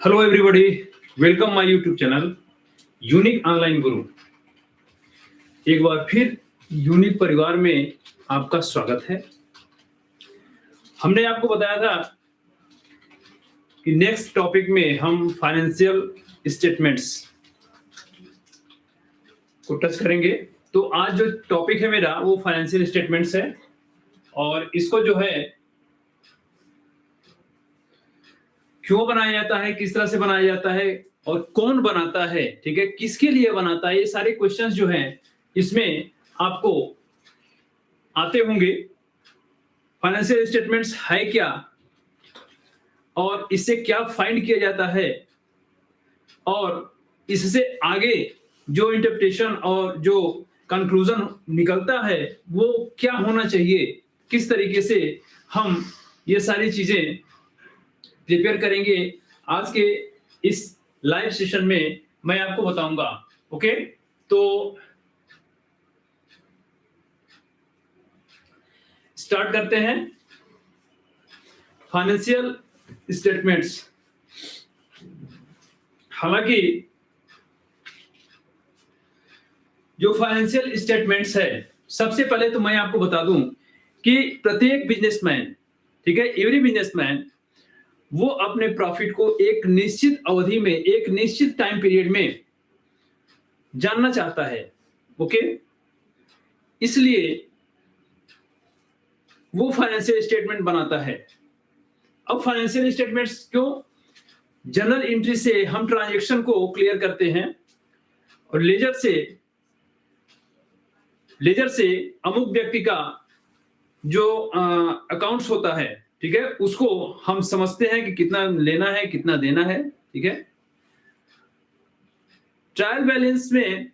Hello everybody, welcome my YouTube channel unique online गुरु। एक बार फिर unique परिवार में आपका स्वागत है। हमने आपको बताया था कि नेक्स्ट टॉपिक में हम फाइनेंशियल स्टेटमेंट्स को टच करेंगे। तो आज जो टॉपिक है मेरा वो फाइनेंशियल स्टेटमेंट्स है, और इसको जो है क्यों बनाया जाता है, किस तरह से बनाया जाता है और कौन बनाता है, ठीक है, किसके लिए बनाता है, ये सारे क्वेश्चंस जो हैं इसमें आपको आते होंगे। फाइनेंशियल स्टेटमेंट्स है क्या और इससे क्या फाइंड किया जाता है, और इससे आगे जो इंटरप्रिटेशन और जो कंक्लूजन निकलता है वो क्या होना चाहिए, किस तरीके से हम ये सारी चीजें प्रिपेयर करेंगे आज के इस लाइव सेशन में मैं आपको बताऊंगा। ओके, तो स्टार्ट करते हैं। फाइनेंशियल स्टेटमेंट्स, हालांकि जो फाइनेंशियल स्टेटमेंट्स है, सबसे पहले तो मैं आपको बता दूं कि प्रत्येक बिजनेसमैन, ठीक है, एवरी बिजनेसमैन वो अपने प्रॉफिट को एक निश्चित अवधि में, एक निश्चित टाइम पीरियड में जानना चाहता है। ओके, इसलिए वो फाइनेंशियल स्टेटमेंट बनाता है। अब फाइनेंशियल स्टेटमेंट्स क्यों? जर्नल एंट्री से हम ट्रांजैक्शन को क्लियर करते हैं, और लेजर से अमुक व्यक्ति का जो अकाउंट्स होता है, ठीक है, उसको हम समझते हैं कि कितना लेना है, कितना देना है, ठीक है। ट्रायल बैलेंस में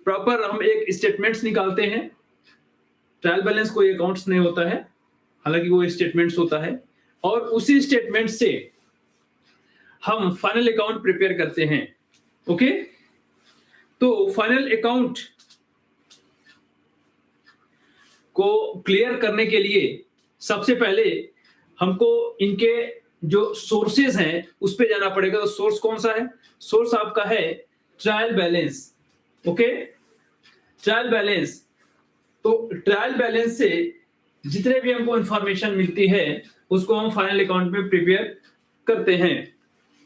प्रॉपर हम एक स्टेटमेंट्स निकालते हैं। ट्रायल बैलेंस कोई अकाउंट्स नहीं होता है, हालांकि वो स्टेटमेंट्स होता है, और उसी स्टेटमेंट से हम फाइनल अकाउंट प्रिपेयर करते हैं। ओके, तो फाइनल अकाउंट को क्लियर करने के लिए सबसे पहले हमको इनके जो सोर्सेज हैं उस पे जाना पड़ेगा। तो सोर्स कौन सा है? सोर्स आपका है trial balance. Okay, trial balance, तो ट्रायल बैलेंस से जितने भी हमको इंफॉर्मेशन मिलती है उसको हम फाइनल अकाउंट में प्रिपेयर करते हैं,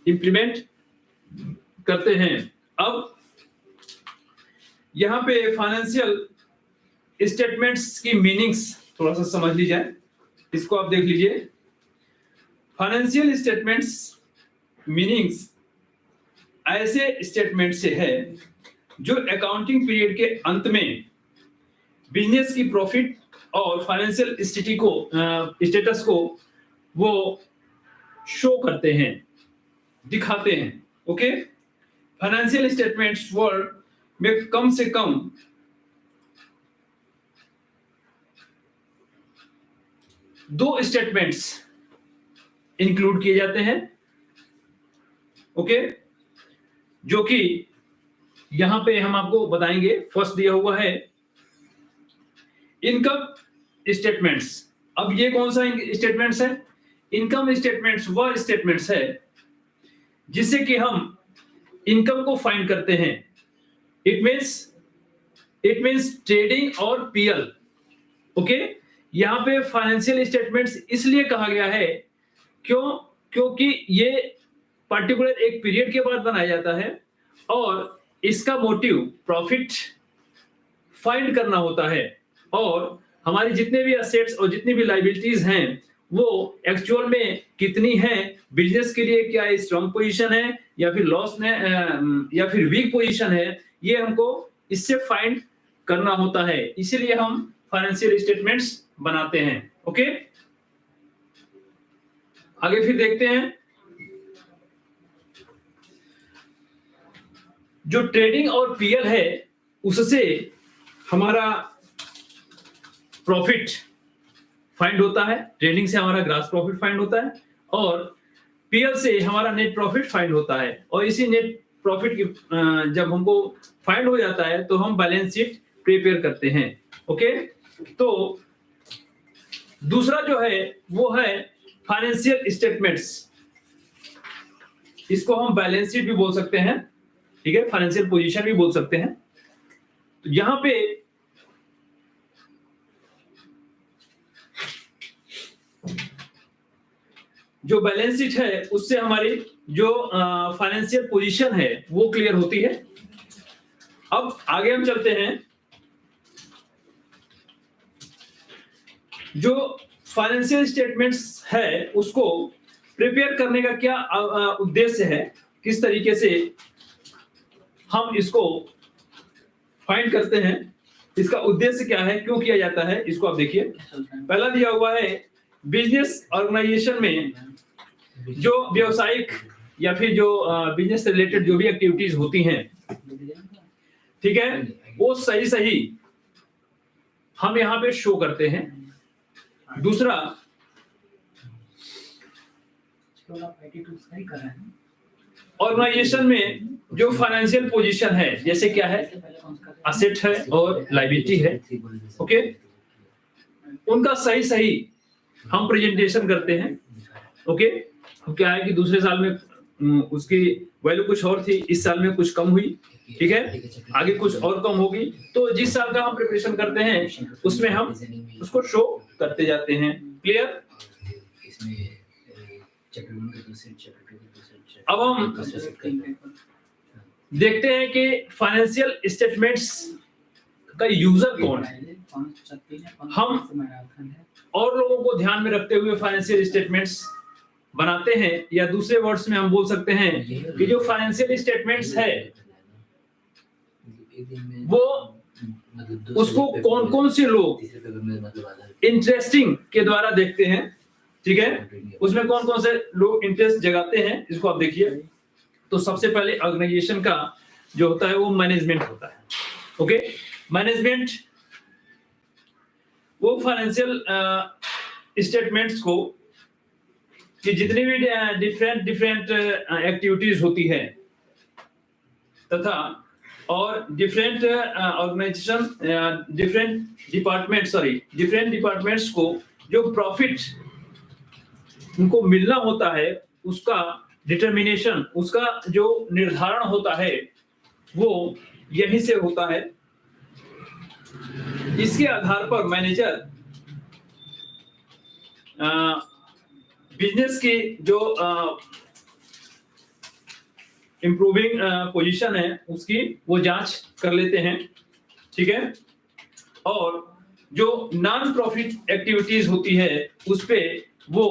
इंप्लीमेंट करते हैं। अब यहां पे फाइनेंशियल स्टेटमेंट्स की मीनिंग्स थोड़ा सा समझ ली जाए, इसको आप देख लीजिए। फाइनेंशियल स्टेटमेंट्स मीनिंग्स ऐसे स्टेटमेंट से है जो अकाउंटिंग पीरियड के अंत में बिजनेस की प्रॉफिट और फाइनेंशियल स्टेटस को वो शो करते हैं, दिखाते हैं। ओके, फाइनेंशियल स्टेटमेंट्स वर्ड में कम से कम 2 स्टेटमेंट्स इंक्लूड किए जाते हैं। ओके, जो कि यहां पे हम आपको बताएंगे। फर्स्ट दिया हुआ है इनकम स्टेटमेंट्स। अब ये कौन सा स्टेटमेंट्स है? इनकम स्टेटमेंट्स वह स्टेटमेंट्स है जिससे कि हम इनकम को फाइंड करते हैं। इट मींस ट्रेडिंग और पीएल। ओके, यहां पे फाइनेंशियल स्टेटमेंट्स इसलिए कहा गया है क्योंकि ये पर्टिकुलर एक पीरियड के बाद बनाया जाता है और इसका मोटिव प्रॉफिट फाइंड करना होता है, और हमारी जितने भी एसेट्स और जितनी भी लायबिलिटीज हैं वो एक्चुअल में कितनी हैं, बिजनेस के लिए क्या स्ट्रांग पोजीशन है या फिर लॉस में या फिर वीक पोजीशन है, ये हमको इससे फाइंड करना होता है। इसीलिए हम फाइनेंशियल स्टेटमेंट्स बनाते हैं। ओके, आगे फिर देखते हैं। जो ट्रेडिंग और पीएल है उससे हमारा प्रॉफिट फाइंड होता है, ट्रेडिंग से हमारा ग्रॉस प्रॉफिट फाइंड होता है, और पीएल से हमारा नेट प्रॉफिट फाइंड होता है। और इसी नेट प्रॉफिट की जब हमको फाइंड हो जाता है तो हम बैलेंस शीट प्रिपेयर करते हैं। ओके, तो दूसरा जो है वो है फाइनेंशियल स्टेटमेंट्स। इसको हम बैलेंस शीट भी बोल सकते हैं, ठीक है, फाइनेंशियल पोजीशन भी बोल सकते हैं। तो यहां पे जो बैलेंस शीट है उससे हमारी जो फाइनेंशियल पोजीशन है वो क्लियर होती है। अब आगे हम चलते हैं। जो फाइनेंशियल स्टेटमेंट्स है उसको प्रिपेयर करने का क्या उद्देश्य है, किस तरीके से हम इसको फाइंड करते हैं, इसका उद्देश्य क्या है, क्यों किया जाता है, इसको आप देखिए। पहला दिया हुआ है बिजनेस ऑर्गेनाइजेशन में जो व्यवसायिक या फिर जो बिजनेस रिलेटेड जो भी एक्टिविटीज होती हैं, ठीक है, वो सही सही हम यहाँ पे शो करते हैं। दूसरा, ऑर्गेनाइजेशन में जो फाइनेंशियल पोजीशन है, जैसे क्या है, असेट है और लायबिलिटी है, ओके, उनका सही सही हम प्रेजेंटेशन करते हैं। ओके, क्या है कि दूसरे साल में उसकी वैल्यू कुछ और थी, इस साल में कुछ कम हुई, ठीक है, आगे कुछ और कम होगी, तो जिस साल का हम प्रिपरेशन करते हैं उसमें हम उसको शो करते जाते हैं। क्लियर? अब हम देखते हैं कि फाइनेंशियल स्टेटमेंट्स का यूजर कौन है। हम और लोगों को ध्यान में रखते हुए फाइनेंशियल स्टेटमेंट्स बनाते हैं, या दूसरे वर्ड्स में हम बोल सकते हैं कि जो फाइनेंशियल स्टेटमेंट्स है वो उसको कौन कौन से लोग इंटरेस्टिंग के द्वारा देखते हैं, ठीक है, उसमें कौन कौन से लोग इंटरेस्ट जगाते हैं, इसको आप देखिए। तो सबसे पहले ऑर्गेनाइजेशन का जो होता है वो मैनेजमेंट होता है। ओके, मैनेजमेंट वो फाइनेंशियल स्टेटमेंट्स को कि जितनी भी डिफरेंट एक्टिविटीज होती है तथा और डिफरेंट ऑर्गेनाइजेशन डिफरेंट डिपार्टमेंट्स को जो प्रॉफिट उनको मिलना होता है उसका डिटर्मिनेशन, उसका जो निर्धारण होता है वो यहीं से होता है। इसके आधार पर मैनेजर बिजनेस की जो इंप्रूविंग पोजीशन है उसकी वो जांच कर लेते हैं, ठीक है, और जो नॉन प्रॉफिट एक्टिविटीज होती है उस पे वो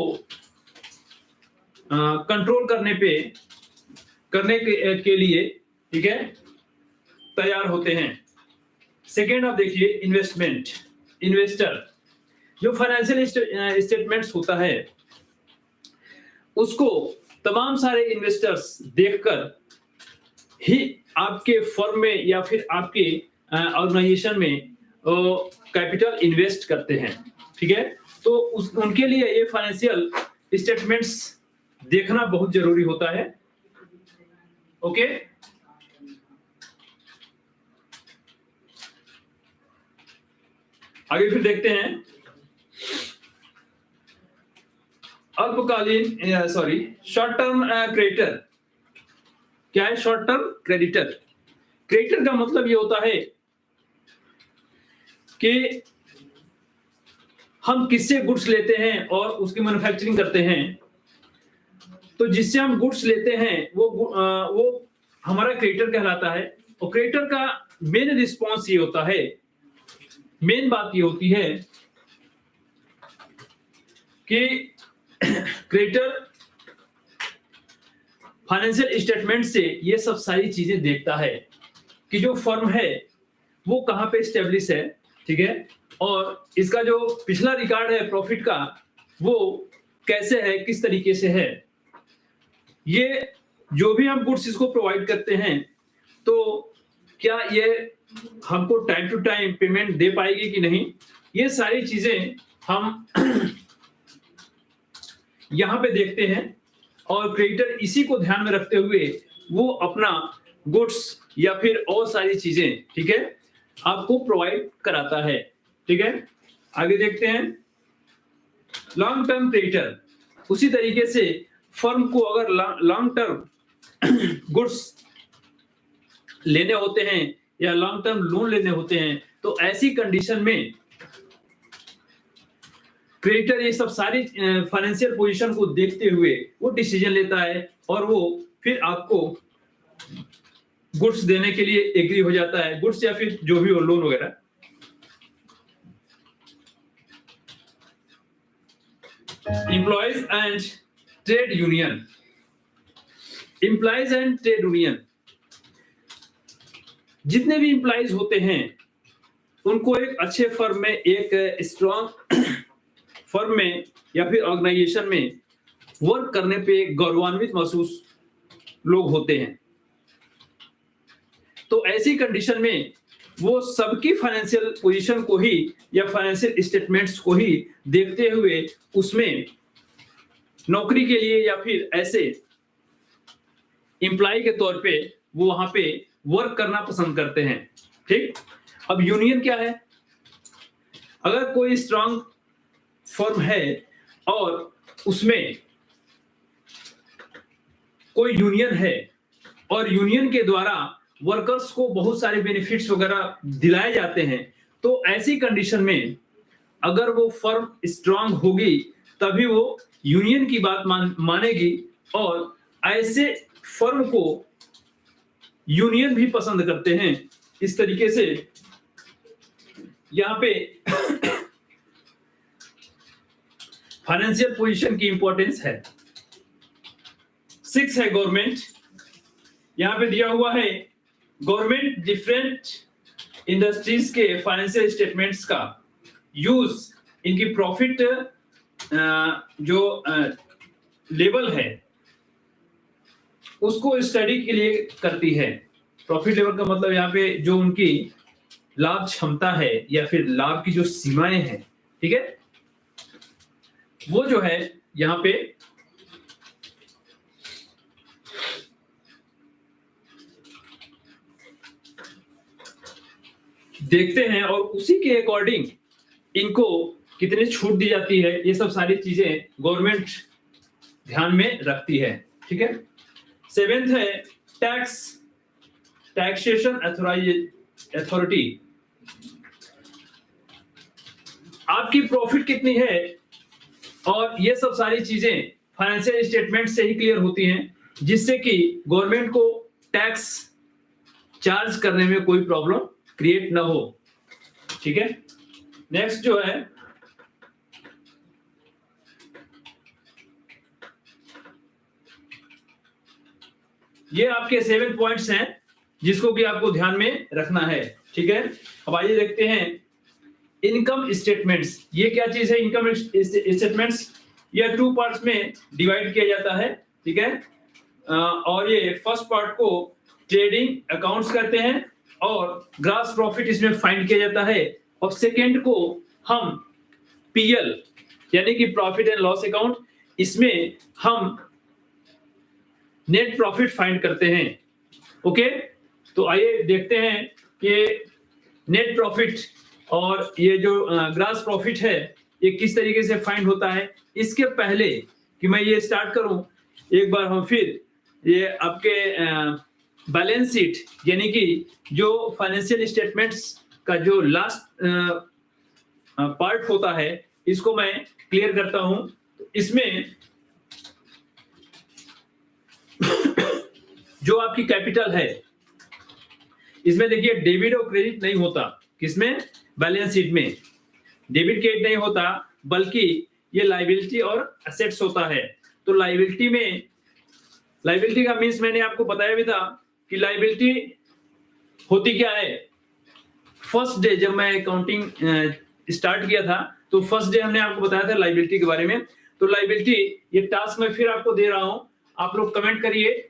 कंट्रोल करने के लिए, ठीक है, तैयार होते हैं। सेकेंड आप देखिए इन्वेस्टर जो फाइनेंशियल स्टेटमेंट्स होता है उसको तमाम सारे इन्वेस्टर्स देखकर ही आपके फर्म में या फिर आपके ऑर्गेनाइजेशन में कैपिटल इन्वेस्ट करते हैं, ठीक है। तो उनके लिए ये फाइनेंशियल स्टेटमेंट्स देखना बहुत जरूरी होता है। ओके, आगे फिर देखते हैं अल्पकालीन शॉर्ट टर्म क्रेडिटर। क्या है शॉर्ट टर्म क्रेडिटर? क्रेडिटर का मतलब ये होता है कि हम किससे गुड्स लेते हैं और उसकी मैन्युफैक्चरिंग करते हैं, तो जिससे हम गुड्स लेते हैं वो हमारा क्रेडिटर कहलाता है। और क्रेडिटर का मेन रिस्पॉन्स ये होता है, मेन बात ये होती है कि क्रेडिटर फाइनेंशियल स्टेटमेंट से ये सब सारी चीजें देखता है कि जो फर्म है वो कहां पे स्टेब्लिश है, ठीक है, और इसका जो पिछला रिकॉर्ड है प्रॉफिट का वो कैसे है, किस तरीके से है। ये जो भी हम गुड्स इसको प्रोवाइड करते हैं तो क्या ये हमको टाइम टू टाइम पेमेंट दे पाएगी कि नहीं, ये सारी चीजें हम यहां पे देखते हैं। और क्रेडिटर इसी को ध्यान में रखते हुए वो अपना गुड्स या फिर और सारी चीजें, ठीक है, आपको प्रोवाइड कराता है, ठीक है। आगे देखते हैं लॉन्ग टर्म क्रेडिटर। उसी तरीके से फर्म को अगर लॉन्ग टर्म गुड्स लेने होते हैं या लॉन्ग टर्म लोन लेने होते हैं, तो ऐसी कंडीशन में क्रेडिटर ये सब सारी फाइनेंशियल पोजीशन को देखते हुए वो डिसीजन लेता है और वो फिर आपको गुड्स देने के लिए एग्री हो जाता है, गुड्स या फिर जो भी हो लोन वगैरह। Employees and trade union, employees and trade union, जितने भी एम्प्लॉयज होते हैं उनको एक अच्छे फर्म में, एक स्ट्रॉन्ग फर्म में या फिर ऑर्गेनाइजेशन में वर्क करने पे गौरवान्वित महसूस लोग होते हैं। तो ऐसी कंडीशन में वो सबकी फाइनेंशियल पोजीशन को ही या फाइनेंशियल स्टेटमेंट्स को ही देखते हुए उसमें नौकरी के लिए या फिर ऐसे एम्प्लॉय के तौर पे वो वहां पे वर्क करना पसंद करते हैं। ठीक, अब यूनियन क्या है? अगर कोई स्ट्रांग फर्म है और उसमें कोई यूनियन है और यूनियन के द्वारा वर्कर्स को बहुत सारे बेनिफिट्स वगैरह दिलाए जाते हैं, तो ऐसी कंडीशन में अगर वो फर्म स्ट्रांग होगी तभी वो यूनियन की बात मानेगी और ऐसे फर्म को यूनियन भी पसंद करते हैं। इस तरीके से यहां पे फाइनेंशियल पोजीशन की इंपॉर्टेंस है। 6 है गवर्नमेंट, यहां पे दिया हुआ है गवर्नमेंट डिफरेंट इंडस्ट्रीज के फाइनेंशियल स्टेटमेंट्स का यूज इनकी प्रॉफिट जो लेवल है उसको स्टडी के लिए करती है। प्रॉफिट लेवल का मतलब यहाँ पे जो उनकी लाभ क्षमता है या फिर लाभ की जो सीमाएं हैं, ठीक है, वो जो है यहाँ पे देखते हैं और उसी के अकॉर्डिंग इनको कितनी छूट दी जाती है, ये सब सारी चीजें गवर्नमेंट ध्यान में रखती है। ठीक है, 7th है टैक्सेशन अथॉरिटी। आपकी प्रॉफिट कितनी है और ये सब सारी चीजें फाइनेंशियल स्टेटमेंट से ही क्लियर होती हैं, जिससे कि गवर्नमेंट को टैक्स चार्ज करने में कोई प्रॉब्लम क्रिएट ना हो। ठीक है, नेक्स्ट जो है ये आपके 7 पॉइंट्स हैं जिसको कि आपको ध्यान में रखना है। ठीक है, अब आइए देखते हैं इनकम स्टेटमेंट्स। ये क्या चीज है? इनकम स्टेटमेंट्स ये 2 पार्ट्स में डिवाइड किया जाता है। ठीक है, और ये फर्स्ट पार्ट को ट्रेडिंग अकाउंट्स कहते हैं और ग्रॉस प्रॉफिट इसमें फाइंड किया जाता है, और सेकेंड को हम पीएल यानी कि प्रॉफिट एंड लॉस अकाउंट, इसमें हम नेट प्रॉफिट फाइंड करते हैं। ओके, तो आइए देखते हैं कि नेट प्रॉफिट और ये जो ग्रॉस प्रॉफिट है ये किस तरीके से फाइंड होता है। इसके पहले कि मैं ये स्टार्ट करूं, एक बार हम फिर ये आपके बैलेंस शीट यानी कि जो फाइनेंशियल स्टेटमेंट्स का जो लास्ट पार्ट होता है इसको मैं क्लियर करता हूं। इसमें जो आपकी कैपिटल है इसमें देखिए डेबिट और क्रेडिट नहीं होता। किसमें? बैलेंस शीट में डेबिट क्रेडिट नहीं होता, बल्कि ये लायबिलिटी और एसेट्स होता है। तो लायबिलिटी में, लायबिलिटी का मीन्स मैंने आपको बताया भी था कि लायबिलिटी होती क्या है। फर्स्ट डे जब मैं अकाउंटिंग स्टार्ट किया था तो फर्स्ट डे हमने आपको बताया था लायबिलिटी के बारे में। तो लायबिलिटी ये टास्क मैं फिर आपको दे रहा हूं, आप लोग कमेंट करिए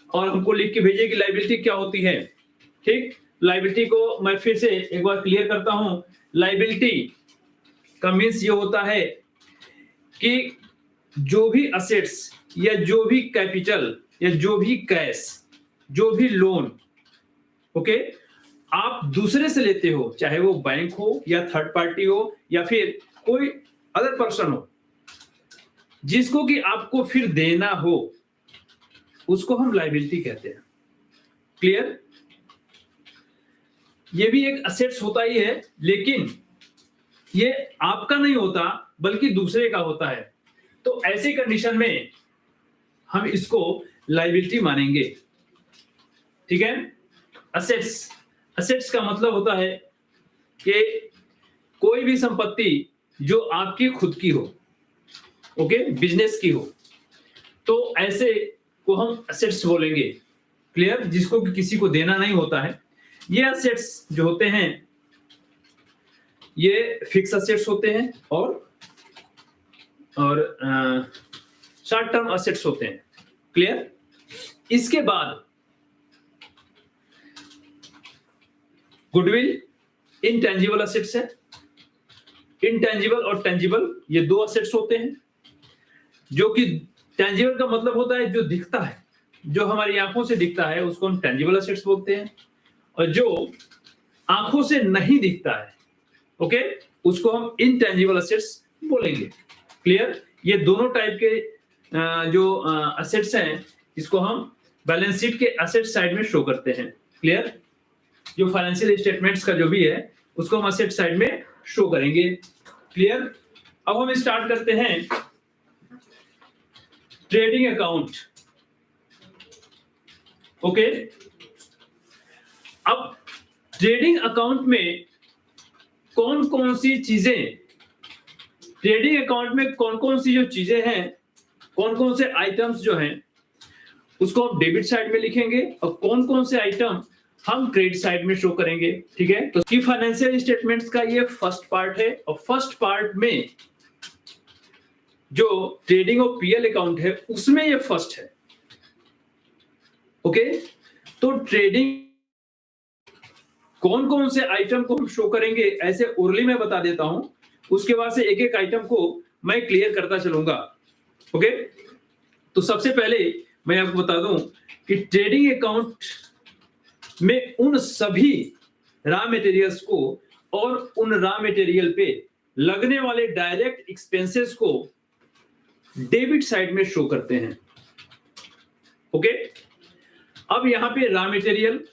और हमको लिख के भेजिए कि लायबिलिटी क्या होती है। ठीक, लायबिलिटी को मैं फिर से एक बार क्लियर करता हूं। लायबिलिटी का मीन्स ये होता है कि जो भी असेट्स या जो भी कैपिटल या जो भी कैश, जो भी लोन, ओके, आप दूसरे से लेते हो, चाहे वो बैंक हो या थर्ड पार्टी हो या फिर कोई अदर पर्सन हो, जिसको कि आपको फिर देना हो, उसको हम लायबिलिटी कहते हैं। क्लियर? ये भी एक असेट्स होता ही है, लेकिन ये आपका नहीं होता बल्कि दूसरे का होता है। तो ऐसे कंडीशन में हम इसको लायबिलिटी मानेंगे। ठीक है? असेट्स का मतलब होता है कि कोई भी संपत्ति जो आपकी खुद की हो, ओके, बिजनेस की हो, तो ऐसे को हम असेट्स बोलेंगे। क्लियर? जिसको किसी को देना नहीं होता है। ये असेट्स जो होते हैं ये फिक्स असेट्स होते हैं और शॉर्ट टर्म असेट्स होते हैं। क्लियर? इसके बाद गुडविल इनटेंजिबल असेट्स है। इनटेंजिबल और टेंजिबल ये दो असेट्स होते हैं। जो कि टेंजिबल का मतलब होता है जो दिखता है, जो हमारी आंखों से दिखता है, उसको हम टेंजिबल असेट्स बोलते हैं। और जो आंखों से नहीं दिखता है, ओके, उसको हम इनटेंजिबल असेट्स बोलेंगे। क्लियर? ये दोनों टाइप के जो असेट्स हैं, इसको हम बैलेंस शीट के असेट साइड में शो करते हैं। क्लियर? जो फाइनेंशियल स्टेटमेंट्स का जो भी है उसको हम असेट साइड में शो करेंगे। क्लियर? अब हम स्टार्ट करते हैं ट्रेडिंग अकाउंट। ओके, अब ट्रेडिंग अकाउंट में कौन कौन सी चीजें, ट्रेडिंग अकाउंट में कौन कौन सी जो चीजें हैं, कौन कौन से आइटम्स जो हैं, उसको हम डेबिट साइड में लिखेंगे और कौन कौन से आइटम हम क्रेडिट साइड में शो करेंगे। ठीक है? तो की फाइनेंशियल स्टेटमेंट्स का ये फर्स्ट पार्ट है और फर्स्ट पार्ट में जो ट्रेडिंग और पीएल अकाउंट है उसमें ये फर्स्ट है। ओके, तो ट्रेडिंग कौन कौन से आइटम को हम शो करेंगे ऐसे ओरली में बता देता हूं, उसके बाद से एक एक आइटम को मैं क्लियर करता चलूंगा। ओके, तो सबसे पहले मैं आपको बता दूं कि ट्रेडिंग अकाउंट में उन सभी रॉ मटेरियल्स को और उन रॉ मटेरियल पे लगने वाले डायरेक्ट एक्सपेंसेस को डेबिट साइड में शो करते हैं। ओके, अब यहां पे रॉ मटेरियल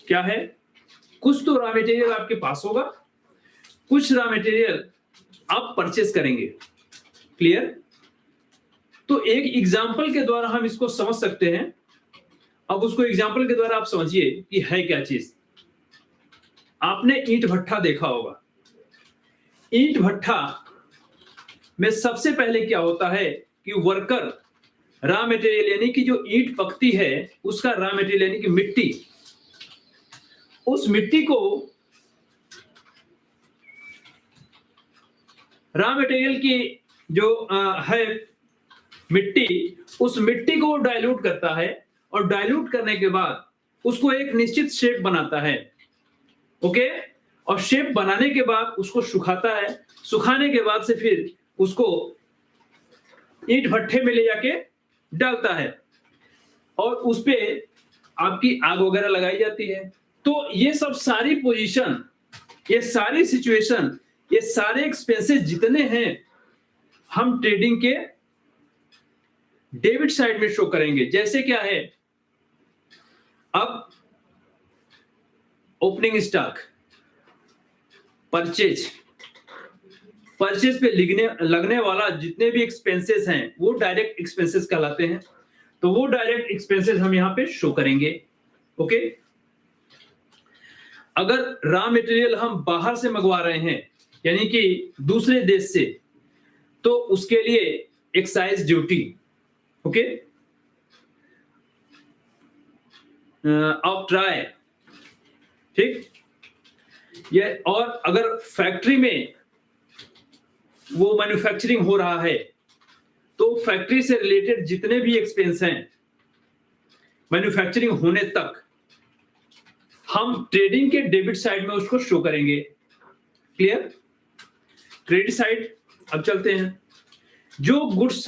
क्या है, कुछ तो रॉ मटेरियल आपके पास होगा, कुछ रॉ मटेरियल आप परचेस करेंगे। क्लियर? तो एक एग्जांपल के द्वारा हम इसको समझ सकते हैं। अब उसको एग्जांपल के द्वारा आप समझिए कि है क्या चीज। आपने ईंट भट्ठा देखा होगा। ईंट भट्ठा में सबसे पहले क्या होता है कि वर्कर रॉ मटेरियल यानी कि जो ईंट पकती है उसका रॉ मटेरियल यानी कि मिट्टी, उस मिट्टी को रॉ मटेरियल की जो है मिट्टी, उस मिट्टी को डाइल्यूट करता है और डाइल्यूट करने के बाद उसको एक निश्चित शेप बनाता है। ओके, और शेप बनाने के बाद उसको सुखाता है, सुखाने के बाद से फिर उसको ईंट भट्ठे में ले जाके डालता है और उस पे आपकी आग वगैरह लगाई जाती है। तो ये सब सारी पोजीशन, ये सारी सिचुएशन, ये सारे एक्सपेंसेस जितने हैं हम ट्रेडिंग के डेबिट साइड में शो करेंगे। जैसे क्या है, अब ओपनिंग स्टॉक, परचेज पे लगने वाला जितने भी एक्सपेंसेस हैं वो डायरेक्ट एक्सपेंसेस कहलाते हैं। तो वो डायरेक्ट एक्सपेंसेस हम यहां पे शो करेंगे। ओके, अगर रॉ मटेरियल हम बाहर से मंगवा रहे हैं यानी कि दूसरे देश से, तो उसके लिए एक्साइज ड्यूटी, ओके, ऑक्ट्राय, ठीक, ये, और अगर फैक्ट्री में वो मैन्युफैक्चरिंग हो रहा है तो फैक्ट्री से रिलेटेड जितने भी एक्सपेंस हैं मैन्युफैक्चरिंग होने तक हम ट्रेडिंग के डेबिट साइड में उसको शो करेंगे। क्लियर? क्रेडिट साइड अब चलते हैं। जो गुड्स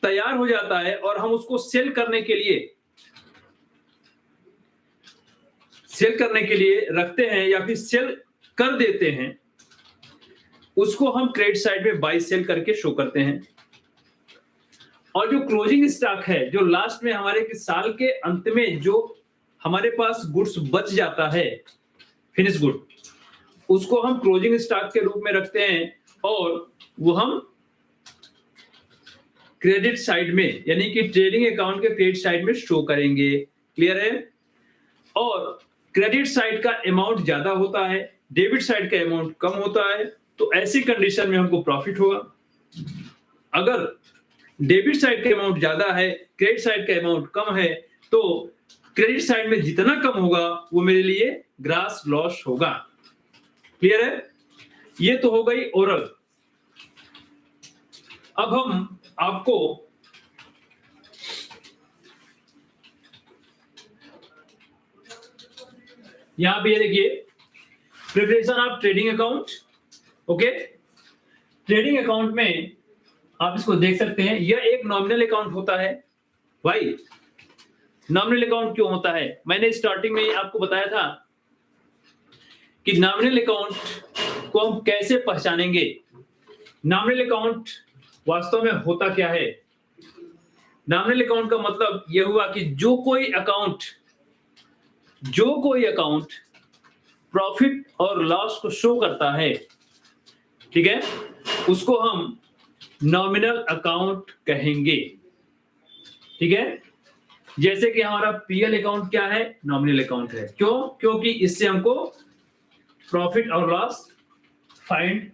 तैयार हो जाता है और हम उसको सेल करने के लिए रखते हैं या फिर सेल कर देते हैं, उसको हम क्रेडिट साइड में बाय सेल करके शो करते हैं। और जो क्लोजिंग स्टॉक है, जो लास्ट में हमारे साल के अंत में जो हमारे पास गुड्स बच जाता है, फिनिश गुड, उसको हम क्लोजिंग स्टॉक के रूप में रखते हैं और वो हम क्रेडिट साइड में, यानी कि ट्रेडिंग अकाउंट के क्रेडिट साइड में शो करेंगे। क्लियर है? और क्रेडिट साइड का अमाउंट ज्यादा होता है, डेबिट साइड का अमाउंट कम होता है, तो ऐसी कंडीशन में हमको प्रॉफिट होगा। अगर डेबिट साइड का अमाउंट ज्यादा है, क्रेडिट साइड का अमाउंट कम है, तो क्रेडिट साइड में जितना कम होगा वो मेरे लिए ग्रॉस लॉस होगा। क्लियर है? ये तो हो गई ओरल। अब हम आपको यहां पे ये देखिए, preparation of trading account. Okay, trading account में आप इसको देख सकते हैं, यह एक नॉमिनल अकाउंट होता है। भाई नॉमिनल अकाउंट क्यों होता है? मैंने स्टार्टिंग में आपको बताया था कि नॉमिनल अकाउंट को हम कैसे पहचानेंगे। नॉमिनल अकाउंट वास्तव में होता क्या है? नॉमिनल अकाउंट का मतलब यह हुआ कि जो कोई अकाउंट प्रॉफिट और लॉस को शो करता है, ठीक है, उसको हम नॉमिनल अकाउंट कहेंगे। ठीक है, जैसे कि हमारा पीएल अकाउंट क्या है? नॉमिनल अकाउंट है। क्यों? क्योंकि इससे हमको प्रॉफिट और लॉस फाइंड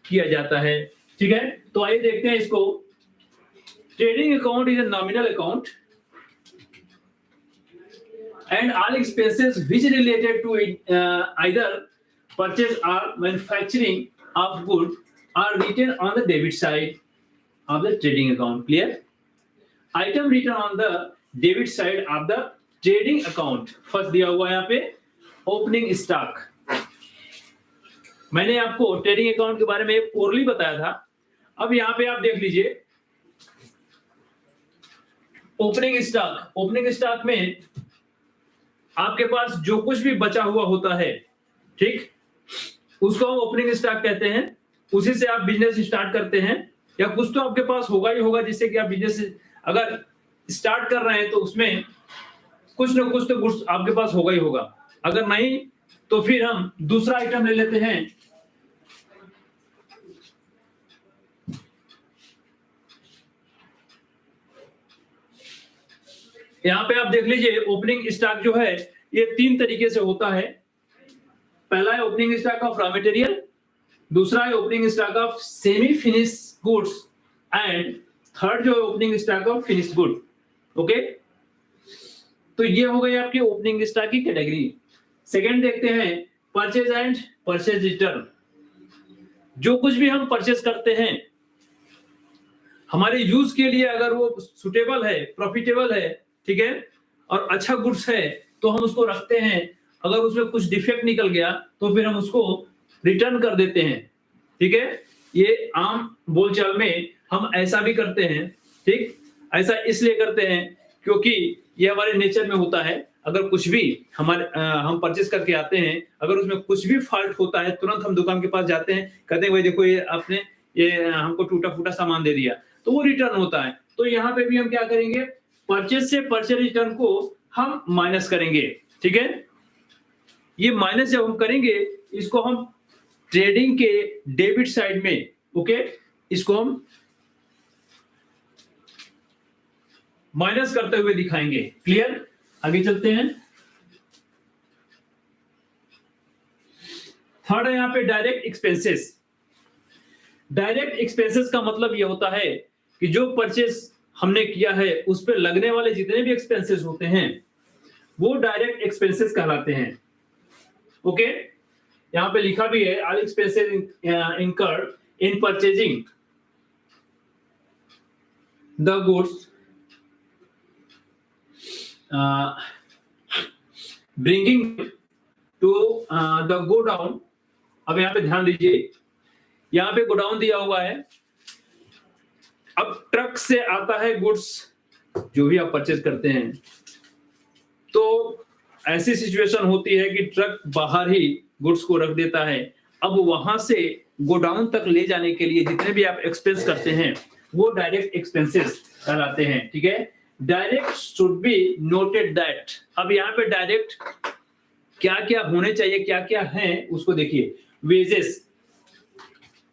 किया जाता है। ठीक है, तो आइए देखते हैं इसको। Trading account is a nominal account and all expenses which related to either purchase or manufacturing of good are written on the debit side of the trading account. Clear? Item written on the debit side of the trading account. First दिया हुआ है यहाँ पे opening stock. मैंने आपको trading account के बारे में ओरली बताया था। अब यहाँ पे आप देख लीजिए ओपनिंग स्टॉक में आपके पास जो कुछ भी बचा हुआ होता है, ठीक, उसको हम ओपनिंग स्टॉक कहते हैं। उसी से आप बिजनेस स्टार्ट करते हैं, या कुछ तो आपके पास होगा ही होगा जिससे कि आप बिजनेस अगर स्टार्ट कर रहे हैं तो उसमें कुछ ना कुछ तो गुड्स आपके पास होगा ही होगा। अगर नहीं तो फिर हम दूसरा आइटम ले लेते हैं। यहां पे आप देख लीजिए ओपनिंग स्टॉक जो है ये तीन तरीके से होता है। पहला है opening stock of raw material, दूसरा है opening stock of semi finish goods, and third जो है opening stock of finish good. Okay, तो ये हो गई आपकी ओपनिंग स्टॉक की कैटेगरी। सेकंड देखते हैं परचेज एंड परचेज रिटर्न। जो कुछ भी हम परचेज करते हैं हमारे यूज के लिए, अगर वो सुटेबल है, प्रॉफिटेबल है, ठीक है, और अच्छा गुड्स है तो हम उसको रखते हैं। अगर उसमें कुछ डिफेक्ट निकल गया तो फिर हम उसको रिटर्न कर देते हैं। ठीक है, ये आम बोलचाल में हम ऐसा भी करते हैं। ठीक, ऐसा इसलिए करते हैं क्योंकि ये हमारे नेचर में होता है। अगर कुछ भी हम परचेस करके आते हैं, अगर उसमें कुछ भी फॉल्ट होता है तुरंत हम दुकान के पास जाते हैं, कहते हैं भाई देखो ये आपने ये हमको टूटा फूटा सामान दे दिया, तो वो रिटर्न होता है। तो यहाँ पे भी हम क्या करेंगे, परचेज से परचेज रिटर्न को हम माइनस करेंगे। ठीक है, ये माइनस जब हम करेंगे इसको हम ट्रेडिंग के डेबिट साइड में, ओके, इसको हम माइनस करते हुए दिखाएंगे। क्लियर? आगे चलते हैं। थर्ड है यहाँ पे डायरेक्ट एक्सपेंसेस। डायरेक्ट एक्सपेंसेस का मतलब ये होता है कि जो परचेस हमने किया है उस पर लगने वाले जितने भी एक्सपेंसेस होते हैं वो डायरेक्ट एक्सपेंसेस कहलाते हैं। ओके, यहां पे लिखा भी है all expenses incurred in purchasing the goods bringing to the godown. अब यहाँ पे ध्यान दीजिए, यहाँ पे गोडाउन दिया हुआ है। अब ट्रक से आता है गुड्स, जो भी आप परचेज करते हैं, तो ऐसी सिचुएशन होती है कि ट्रक बाहर ही गुड्स को रख देता है। अब वहां से गोडाउन तक ले जाने के लिए जितने भी आप एक्सपेंस करते हैं वो डायरेक्ट एक्सपेंसेस कहलाते हैं, ठीक है। Direct should be noted that, अब यहाँ पे डायरेक्ट क्या क्या होने चाहिए, क्या क्या है उसको देखिए। वेजेस,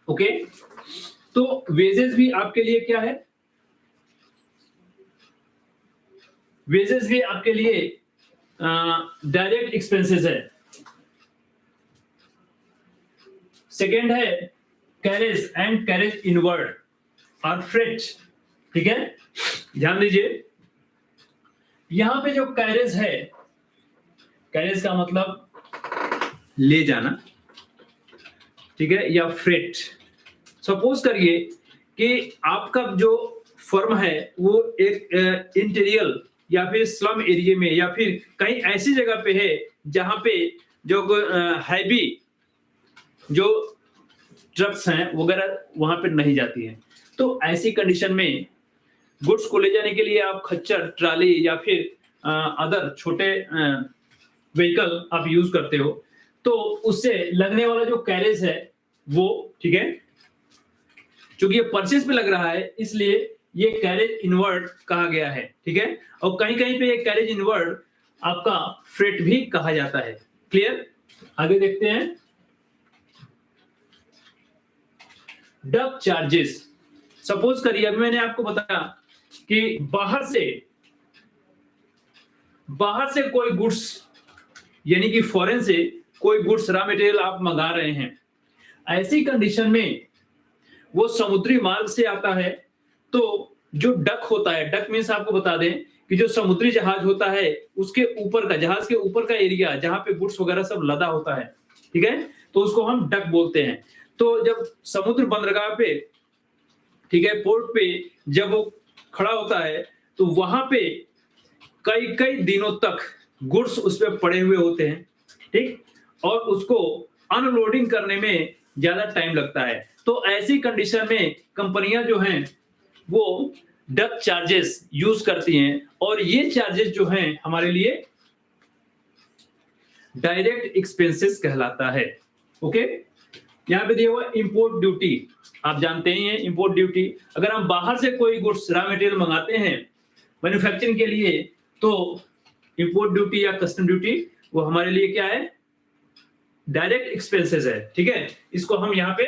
ओके, तो वेजेस भी आपके लिए क्या है, वेजेस भी आपके लिए डायरेक्ट एक्सपेंसेस है। सेकेंड है कैरेज एंड कैरेज इनवर्ड और फ्रेट, ठीक है। ध्यान दीजिए, यहां पे जो कैरेज है, कैरेज का मतलब ले जाना, ठीक है, या फ्रेट। सपोज करिए कि आपका जो फर्म है वो एक इंटीरियर या फिर स्लम एरिया में या फिर कहीं ऐसी जगह पे है जहां पे जो हैवी जो ट्रक्स हैं वगैरह वहां पे नहीं जाती हैं। तो ऐसी कंडीशन में गुड्स को ले जाने के लिए आप खच्चर, ट्राली या फिर अदर छोटे व्हीकल आप यूज करते हो, तो उससे लगने वाला जो कैरेज है वो, ठीक है, क्योंकि ये परचेज पे लग रहा है इसलिए ये कैरेज इनवर्ड कहा गया है, ठीक है। और कहीं कहीं पे ये कैरेज इनवर्ड आपका फ्रेट भी कहा जाता है। क्लियर, आगे देखते हैं। डक चार्जेस, सपोज करिए अभी मैंने आपको बताया कि बाहर से कोई गुड्स यानी कि फॉरेन से कोई गुड्स रॉ मटेरियल आप मंगा रहे हैं, ऐसी कंडीशन में वो समुद्री मार्ग से आता है, तो जो डक होता है, डक मीन्स आपको बता दें कि जो समुद्री जहाज होता है उसके ऊपर का, जहाज के ऊपर का एरिया जहां पे गुड्स वगैरह सब लदा होता है, ठीक है, तो उसको हम डक बोलते हैं। तो जब समुद्र बंदरगाह पे, ठीक है, पोर्ट पे जब वो खड़ा होता है तो वहां पे कई कई दिनों तक गुड्स उस पे पड़े हुए होते हैं, ठीक, और उसको अनलोडिंग करने में ज्यादा टाइम लगता है। तो ऐसी कंडीशन में कंपनियां जो हैं वो डक चार्जेस यूज करती हैं, और ये चार्जेस जो हैं हमारे लिए डायरेक्ट एक्सपेंसेस कहलाता है। ओके, यहाँ पे दिया हुआ इंपोर्ट ड्यूटी, आप जानते ही हैं इंपोर्ट ड्यूटी। अगर हम बाहर से कोई गुड्स रॉ मटेरियल मंगाते हैं मैन्युफैक्चरिंग के लिए, तो इंपोर्ट ड्यूटी या कस्टम ड्यूटी वो हमारे लिए क्या है, डायरेक्ट एक्सपेंसेस है, ठीक है। इसको हम यहाँ पे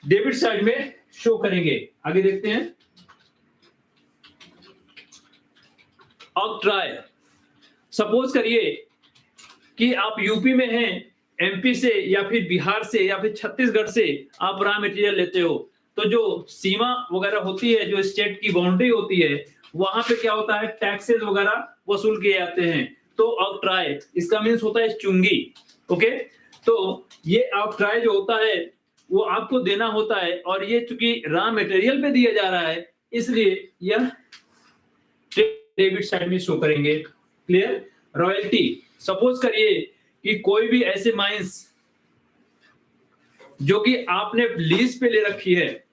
डेबिट साइड में शो करेंगे। आगे देखते हैं। ऑक्ट्राय, सपोज करिए कि आप यूपी में हैं, एमपी से या फिर बिहार से या फिर छत्तीसगढ़ से आप रॉ मटेरियल लेते हो, तो जो सीमा वगैरह होती है, जो स्टेट की बाउंड्री होती है, वहां पे क्या होता है, टैक्सेस वगैरह वसूल किए जाते हैं। तो ऑक्ट्राय इसका मीन्स होता है चुंगी। ओके, तो ये ऑक्ट्राय जो होता है वो आपको देना होता है, और ये चूंकि रॉ मटेरियल पे दिया जा रहा है इसलिए यह डेबिट साइड में शो करेंगे। क्लियर। रॉयल्टी, सपोज करिए कि कोई भी ऐसे माइंस जो कि आपने लीज पे ले रखी है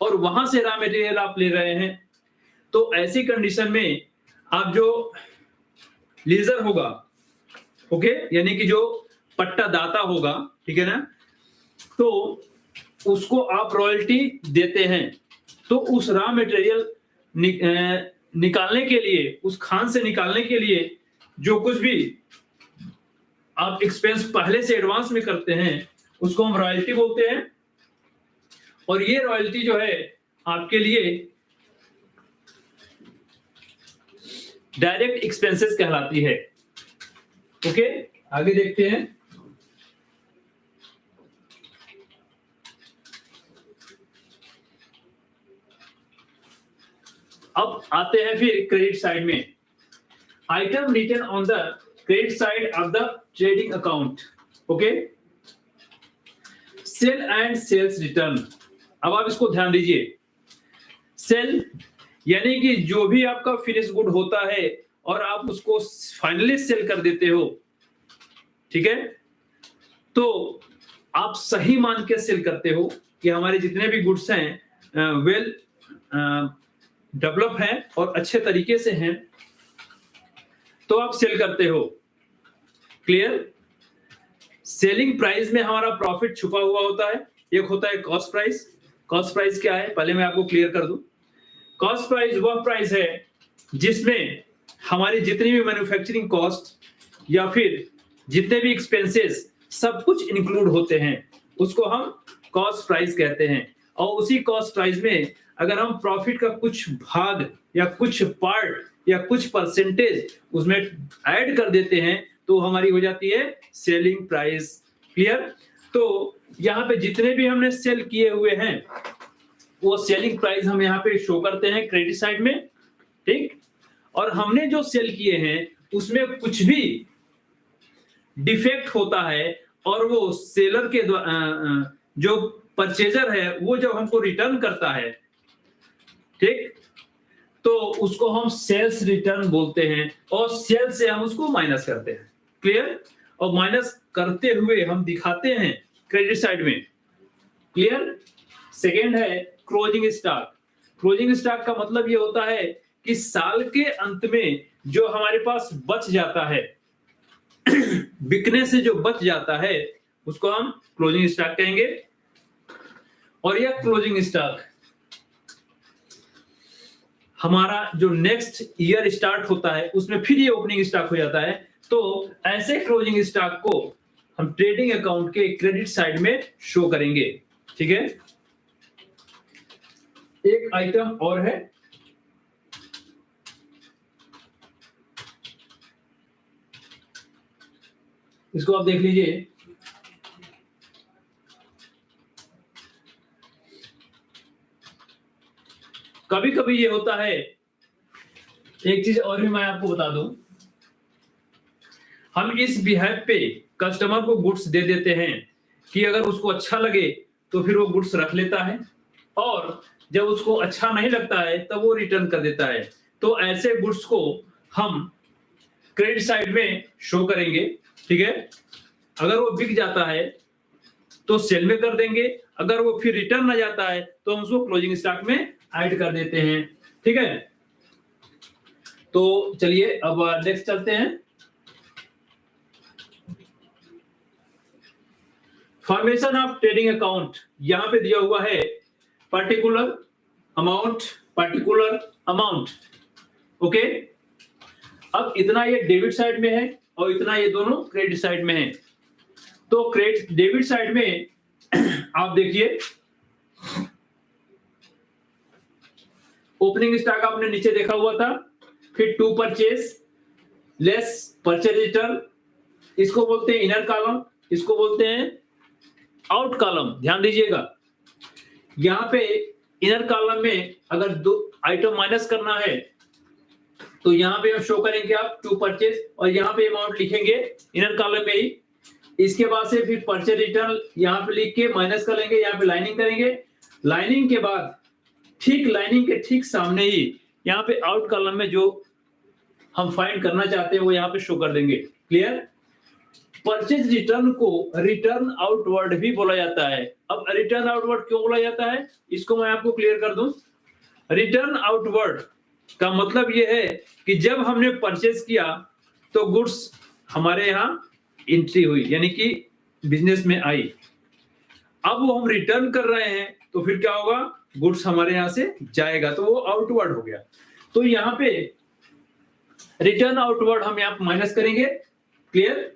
और वहां से रॉ मटेरियल आप ले रहे हैं, तो ऐसी कंडीशन में आप जो लीजर होगा, ओके, यानी कि जो पट्टा दाता होगा, ठीक है ना, तो उसको आप रॉयल्टी देते हैं। तो उस रॉ मटेरियल निकालने के लिए, उस खान से निकालने के लिए जो कुछ भी आप एक्सपेंस पहले से एडवांस में करते हैं उसको हम रॉयल्टी बोलते हैं, और ये रॉयल्टी जो है आपके लिए डायरेक्ट एक्सपेंसेस कहलाती है। ओके, आगे देखते हैं। अब आते हैं फिर क्रेडिट साइड में। Item written on the credit side of the trading account. Okay, sale and sales return. अब आप इसको ध्यान दीजिए। सेल यानी कि जो भी आपका फिनिश गुड होता है और आप उसको फाइनली सेल कर देते हो, ठीक है, तो आप सही मान के सेल करते हो कि हमारे जितने भी गुड्स हैं वेल डेवलप हैं और अच्छे तरीके से हैं, तो आप सेल करते हो। क्लियर। सेलिंग प्राइस में हमारा प्रॉफिट छुपा हुआ होता है। एक होता है कॉस्ट प्राइस कॉस्ट प्राइस क्या है पहले मैं आपको क्लियर कर दूं। कॉस्ट प्राइस वह प्राइस है जिसमें हमारी जितनी भी मैन्युफैक्चरिंग कॉस्ट या फिर जितने भी एक्सपेंसेस सब कुछ इंक्लूड होते हैं, उसको हम कॉस्ट प्राइस कहते हैं। और उसी कॉस्ट प्राइस में अगर हम प्रॉफिट का कुछ भाग या कुछ पार्ट या कुछ परसेंटेज उसमें ऐड कर देते हैं तो हमारी हो जाती है सेलिंग प्राइस। क्लियर? तो यहाँ पे जितने भी हमने सेल किए हुए हैं वो सेलिंग प्राइस हम यहाँ पे शो करते हैं क्रेडिट साइड में, ठीक। और हमने जो सेल किए हैं उसमें कुछ भी डिफेक्ट होता है और वो सेलर के जो परचेजर है वो जब हमको रिटर्न करता है, ठीक, तो उसको हम सेल्स रिटर्न बोलते हैं और सेल से हम उसको माइनस करते हैं। क्लियर? और माइनस करते हुए हम दिखाते हैं क्रेडिट साइड में। क्लियर? सेकेंड है क्लोजिंग स्टॉक। क्लोजिंग स्टॉक का मतलब ये होता है कि साल के अंत में जो हमारे पास बच जाता है बिकने से जो बच जाता है उसको हम क्लोजिंग स्टॉक कहेंगे। और यह क्लोजिंग स्टॉक हमारा जो नेक्स्ट ईयर स्टार्ट होता है उसमें फिर ये ओपनिंग स्टॉक हो जाता है। तो ऐसे क्लोजिंग स्टॉक को हम ट्रेडिंग अकाउंट के क्रेडिट साइड में शो करेंगे। ठीक है, एक आइटम और है, इसको आप देख लीजिए। कभी कभी ये होता है, एक चीज और भी मैं आपको बता दूं, हम इस बिहेव पे कस्टमर को गुड्स दे देते हैं कि अगर उसको अच्छा लगे तो फिर वो गुड्स रख लेता है और जब उसको अच्छा नहीं लगता है तब वो रिटर्न कर देता है। तो ऐसे गुड्स को हम क्रेडिट साइड में शो करेंगे। ठीक है, अगर वो बिक जाता है तो सेल में कर देंगे, अगर वो फिर रिटर्न आ जाता है तो हम उसको क्लोजिंग स्टॉक में ऐड कर देते हैं। ठीक है, तो चलिए अब नेक्स्ट चलते हैं। फॉर्मेशन ऑफ ट्रेडिंग अकाउंट, यहां पे दिया हुआ है पर्टिकुलर अमाउंट। ओके, अब इतना ये डेबिट साइड में है और इतना ये दोनों क्रेडिट साइड में है। तो क्रेडिट डेबिट साइड में आप देखिए, ओपनिंग स्टॉक आपने नीचे देखा हुआ था, फिर to purchase less purchase return, इसको बोलते हैं इनर कॉलम, इसको बोलते हैं आउट कॉलम। ध्यान दीजिएगा, यहां पे इनर कॉलम में अगर दो आइटम माइनस करना है तो यहां पे हम शो करेंगे आप टू परचेज और यहां पे अमाउंट लिखेंगे इनर कॉलम में ही। इसके बाद से फिर परचेज रिटर्न यहां पे लिख के माइनस कर लेंगे, यहां पे लाइनिंग करेंगे। लाइनिंग के बाद ठीक लाइनिंग के ठीक सामने ही यहाँ पे आउट कॉलम में जो हम फाइंड करना चाहते हैं वो यहाँ पे शो कर देंगे। क्लियर? परचेज रिटर्न को रिटर्न आउटवर्ड भी बोला जाता है। अब रिटर्न आउटवर्ड क्यों बोला जाता है इसको मैं आपको क्लियर कर दूं। रिटर्न आउटवर्ड का मतलब ये है कि जब हमने परचेज किया तो गुड्स हमारे यहाँ एंट्री हुई, यानी कि बिजनेस में आई। अब वो हम रिटर्न कर रहे हैं तो फिर क्या होगा, गुड्स हमारे यहां से जाएगा, तो वो आउटवर्ड हो गया। तो यहाँ पे रिटर्न आउटवर्ड हम यहाँ माइनस करेंगे। क्लियर?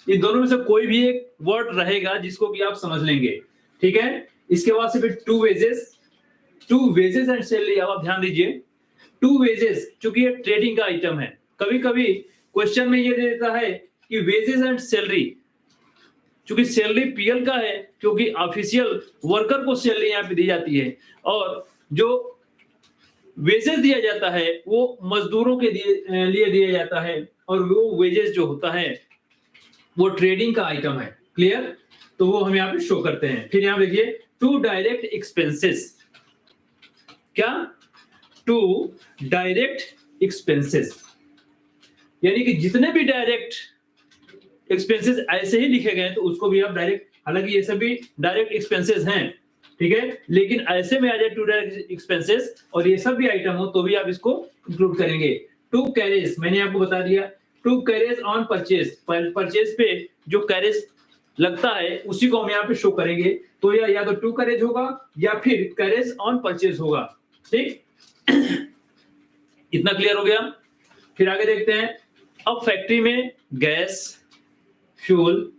ये दोनों में से कोई भी एक वर्ड रहेगा जिसको कि आप समझ लेंगे। ठीक है, इसके बाद से फिर टू वेजेस एंड सैलरी। अब आप ध्यान दीजिए, टू वेजेस चूंकि ये ट्रेडिंग का आइटम है, कभी कभी क्वेश्चन में ये दे देता है कि वेजेस एंड सैलरी, चूंकि सैलरी पीएल का है क्योंकि ऑफिशियल वर्कर को सैलरी यहाँ पे दी जाती है, और जो वेजेस दिया जाता है वो मजदूरों के लिए दिया जाता है, और वो वेजेस जो होता है वो ट्रेडिंग का आइटम है। क्लियर? तो वो हम यहाँ पे शो करते हैं। फिर यहाँ देखिए टू डायरेक्ट एक्सपेंसेस, क्या? टू डायरेक्ट एक्सपेंसेस, यानी कि जितने भी डायरेक्ट एक्सपेंसेस ऐसे ही लिखे गए तो उसको भी आप डायरेक्ट, हालांकि ये सभी डायरेक्ट एक्सपेंसेस हैं, ठीक है, लेकिन ऐसे में आ जाए टू डायरेक्ट एक्सपेंसेस और ये सब भी आइटम हो तो भी आप इसको इंक्लूड करेंगे। टू कैरेज, मैंने आपको बता दिया, to carriage on purchase, purchase पे जो कैरेज लगता है उसी को हम यहाँ पे शो करेंगे। तो यह या तो टू कैरेज होगा या फिर कैरेज ऑन परचेज होगा। ठीक, इतना क्लियर हो गया। फिर आगे देखते हैं। अब फैक्ट्री में gas, fuel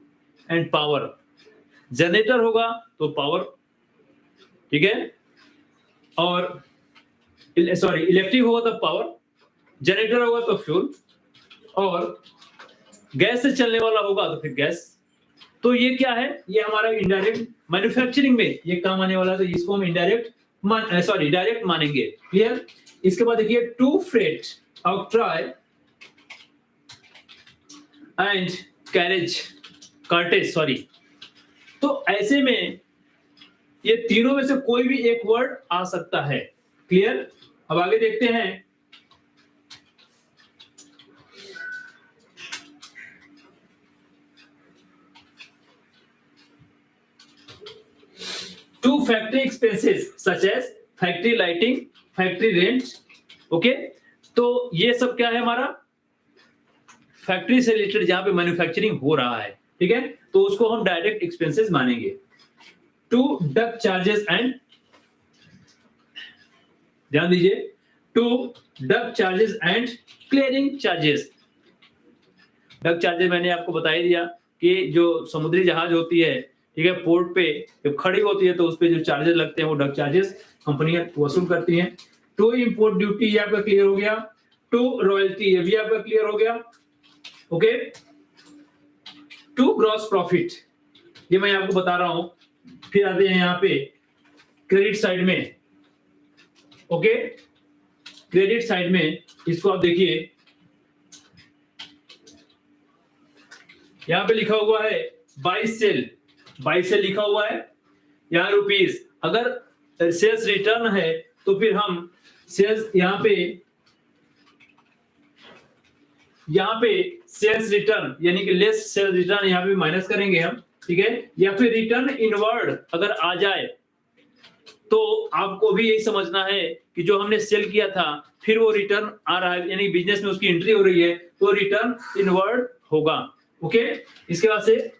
and power, generator होगा तो पावर, ठीक है, और सॉरी इलेक्ट्रिक होगा तो पावर, जनरेटर होगा तो फ्यूल, और गैस से चलने वाला होगा तो फिर गैस। तो ये क्या है, ये हमारा इनडायरेक्ट मैन्युफैक्चरिंग में ये काम आने वाला है, तो इसको हम इनडायरेक्ट डायरेक्ट मानेंगे। क्लियर। इसके बाद देखिए to freight octroi and cartage sorry. तो ऐसे में ये तीनों में से कोई भी एक वर्ड आ सकता है। क्लियर। अब आगे देखते हैं। To factory expenses such as factory lighting, factory rent. Okay, तो ये सब क्या है, हमारा फैक्ट्री से रिलेटेड जहां पे मैन्युफैक्चरिंग हो रहा है। ठीक है, तो उसको हम डायरेक्ट एक्सपेंसेस मानेंगे। टू डक चार्जेस एंड, ध्यान दीजिए, to dock charges and clearing charges. Dock charges मैंने आपको बता ही दिया कि जो समुद्री जहाज होती है, ठीक है, पोर्ट पे जब खड़ी होती है तो उस पे जो चार्जेस लगते हैं वो डक चार्जेस कंपनियां वसूल करती हैं। टू इंपोर्ट ड्यूटी, ये आपका क्लियर हो गया। टू रॉयल्टी, ये भी आपका क्लियर हो गया। ओके, टू ग्रॉस प्रॉफिट, ये मैं आपको बता रहा हूं। फिर आते हैं यहाँ पे क्रेडिट साइड में। ओके, क्रेडिट साइड में इसको आप देखिए, यहां पे लिखा हुआ है बाई सेल लिखा हुआ है, यहां रुपीस। अगर सेल्स रिटर्न है तो फिर हम सेल्स यहां पे सेल्स रिटर्न यानी कि लेस सेल्स रिटर्न यहां पे माइनस करेंगे हम। ठीक है, या फिर रिटर्न इनवर्ड अगर आ जाए तो आपको भी यही समझना है कि जो हमने सेल किया था फिर वो रिटर्न आ रहा है, यानी बिजनेस में उसकी एंट्री हो रही है, तो रिटर्न इनवर्ड होगा। ओके, इसके बाद से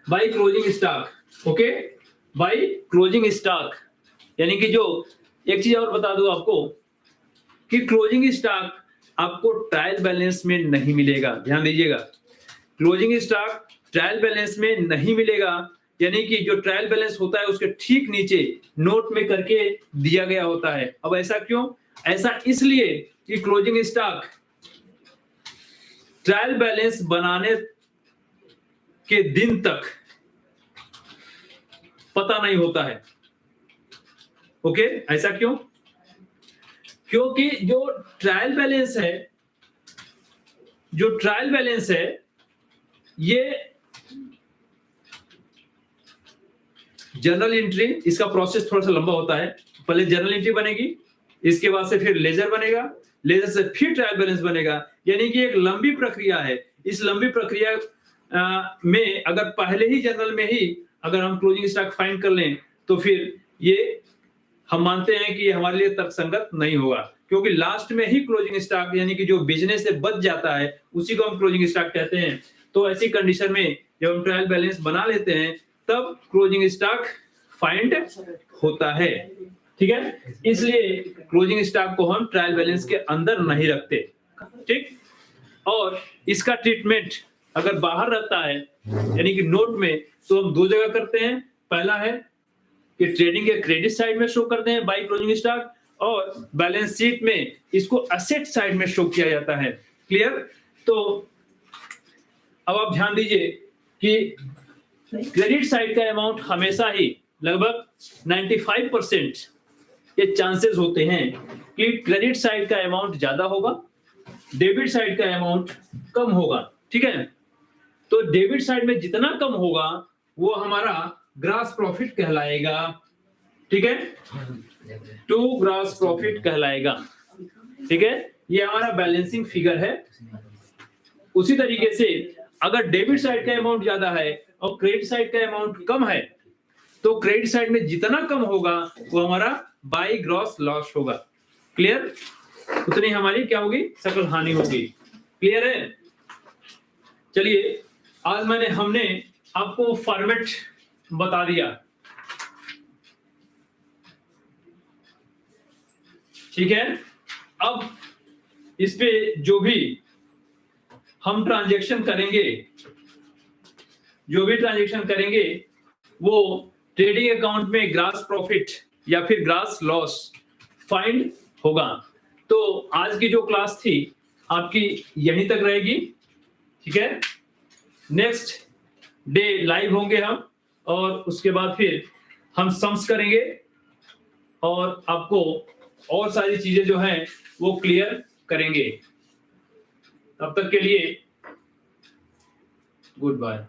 by closing stock. Okay, by closing stock यानी कि जो एक चीज और बता दूं आपको कि क्लोजिंग स्टॉक आपको ट्रायल बैलेंस में नहीं मिलेगा। ध्यान दीजिएगा, क्लोजिंग स्टॉक ट्रायल बैलेंस में नहीं मिलेगा, यानी कि जो ट्रायल बैलेंस होता है उसके ठीक नीचे नोट में करके दिया गया होता है। अब ऐसा क्यों? ऐसा इसलिए कि क्लोजिंग स्टॉक ट्रायल बैलेंस बनाने के दिन तक पता नहीं होता है। ओके, ऐसा क्यों? क्योंकि जो ट्रायल बैलेंस है ये जर्नल एंट्री, इसका प्रोसेस थोड़ा सा लंबा होता है। पहले जर्नल एंट्री बनेगी, इसके बाद से फिर लेजर बनेगा, लेजर से फिर ट्रायल बैलेंस बनेगा, यानी कि एक लंबी प्रक्रिया है। इस लंबी प्रक्रिया में अगर पहले ही जर्नल में ही अगर हम क्लोजिंग स्टॉक फाइंड कर लें तो फिर ये हम मानते हैं कि हमारे लिए तर्कसंगत नहीं होगा, क्योंकि लास्ट में ही क्लोजिंग स्टॉक यानी कि जो बिजनेस से बच जाता है उसी को हम क्लोजिंग स्टॉक कहते हैं। तो ऐसी कंडीशन में जब हम ट्रायल बैलेंस बना लेते हैं तब क्लोजिंग स्टॉक फाइंड होता है। ठीक है, इसलिए क्लोजिंग स्टॉक को हम ट्रायल बैलेंस के अंदर नहीं रखते। ठीक, और इसका ट्रीटमेंट अगर बाहर रहता है यानी कि नोट में, तो हम दो जगह करते हैं। पहला है कि ट्रेडिंग के क्रेडिट साइड में शो करते हैं बाई क्लोजिंग स्टॉक, और बैलेंस शीट में इसको असेट साइड में शो किया जाता है। क्लियर? तो अब आप ध्यान दीजिए कि क्रेडिट साइड का अमाउंट हमेशा ही लगभग 95% ये चांसेस होते हैं कि क्रेडिट साइड का अमाउंट ज्यादा होगा, डेबिट साइड का अमाउंट कम होगा। ठीक है, तो डेबिट साइड में जितना कम होगा वो हमारा ग्रॉस प्रॉफिट कहलाएगा। ठीक है, टू ग्रॉस प्रॉफिट कहलाएगा। ठीक है, ये हमारा बैलेंसिंग फिगर है। उसी तरीके से अगर डेबिट साइड का अमाउंट ज्यादा है और क्रेडिट साइड का अमाउंट कम है, तो क्रेडिट साइड में जितना कम होगा वो हमारा बाई ग्रॉस लॉस होगा। क्लियर? उतनी हमारी क्या होगी? सकल हानि होगी। क्लियर है? चलिए, आज हमने आपको फॉर्मेट बता दिया, ठीक है। अब इस पे जो भी हम ट्रांजैक्शन करेंगे वो ट्रेडिंग अकाउंट में ग्रास प्रॉफिट या फिर ग्रास लॉस फाइंड होगा। तो आज की जो क्लास थी आपकी यहीं तक रहेगी, ठीक है। नेक्स्ट डे लाइव होंगे हम, और उसके बाद फिर हम सम्स करेंगे और आपको और सारी चीजें जो हैं वो क्लियर करेंगे। तब तक के लिए गुड बाय।